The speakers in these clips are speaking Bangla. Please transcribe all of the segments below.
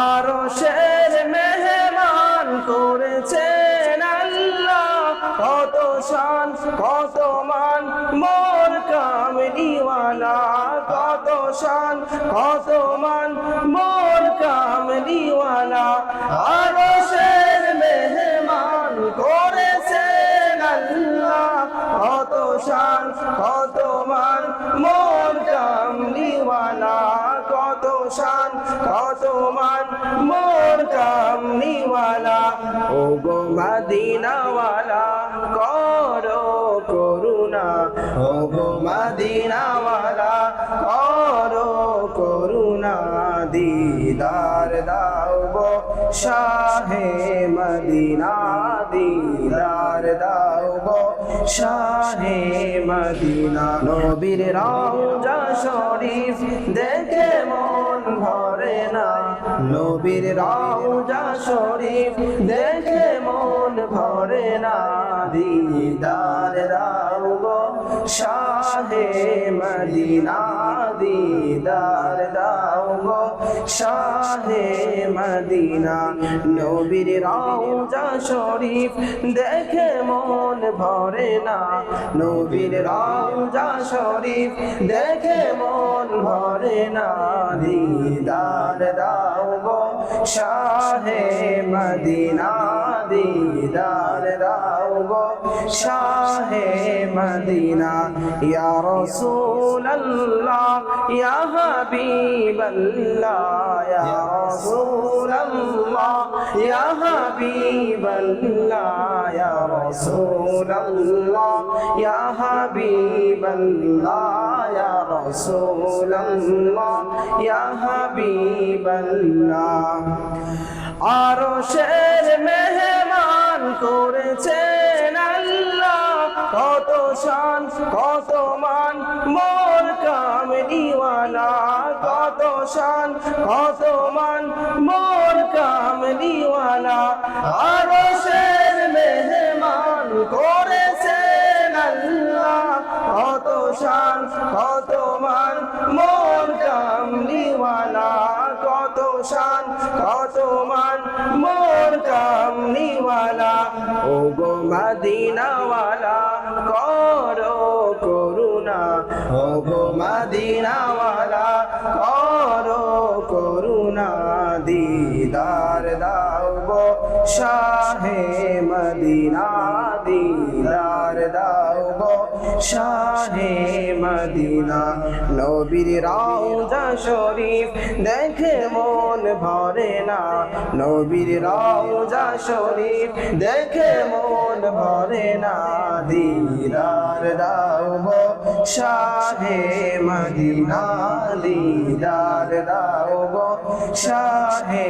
আরশের মেহমান করেছেন আল্লাহ, কত শান কত মান মোর কামলিওয়ালা, কত শান কত মান মোর কামলিওয়ালা। আরশের মেহমান করেছেন আল্লাহ, কত শান কত মান মোর কামলিওয়ালা, কত শান কত মান মোর কামলিওয়ালা। ও গো মদিনাওয়ালা করো করুণা, ও গো মদিনাওয়ালা করো করুণা, দিদার দাও গো শাহে মদিনা, দিদার দাও গো শাহে মদিনা। নবীর রওজা শরীফ দেখে মন ভরে না, নবীর রওজা শরীফ দেখে মন ভরে না, দিদার দাও গো শাহে মদিনা, দিদার দাও গো শাহে মদিনা। নবীর রওজা শরীফ দেখে মন ভরে না, নবীর রওজা শরীফ দেখে মন ভরে না, দিদার দাও গো শাহে মদিনা, দিদার দাও গো শাহে মদিনা। ইয়া রাসূলুল্লাহ ইয়া হাবিবাল্লাহ, ইয়া রাসূলুল্লাহ ইয়া হাবিবাল্লাহ, ইয়া রাসূলুল্লাহ ইয়া হাবিবাল্লাহ, ইয়া রাসূলুল্লাহ ইয়া হাবিবাল্লাহ। আরশের মেহমান করেছেন আল্লাহ, কত শান কত মান মোর কামলিওয়ালা, কত শান কত মান মোর কামলিওয়ালা। আরশের মেহমান করেছেন আল্লাহ, কত শান কত মান মোর কামলিওয়ালা, কত শান কত মান মোর কামলিওয়ালা। ও গো মদিনাওয়ালা করো করুণা, ও গো মদিনাওয়ালা করো করুণা, দিদার দাও গো শাহে মদিনা, দিদার দাও গো শাহে মদিনা। নবীর রওজা শরীফ দেখে মন ভরে না, নবীর রওজা শরীফ দেখে মন ভরে না, দিদার দাও গো শাহে মদিনা, দিদার দাও গো শাহে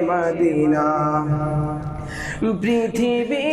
মদিনা। পৃথিবী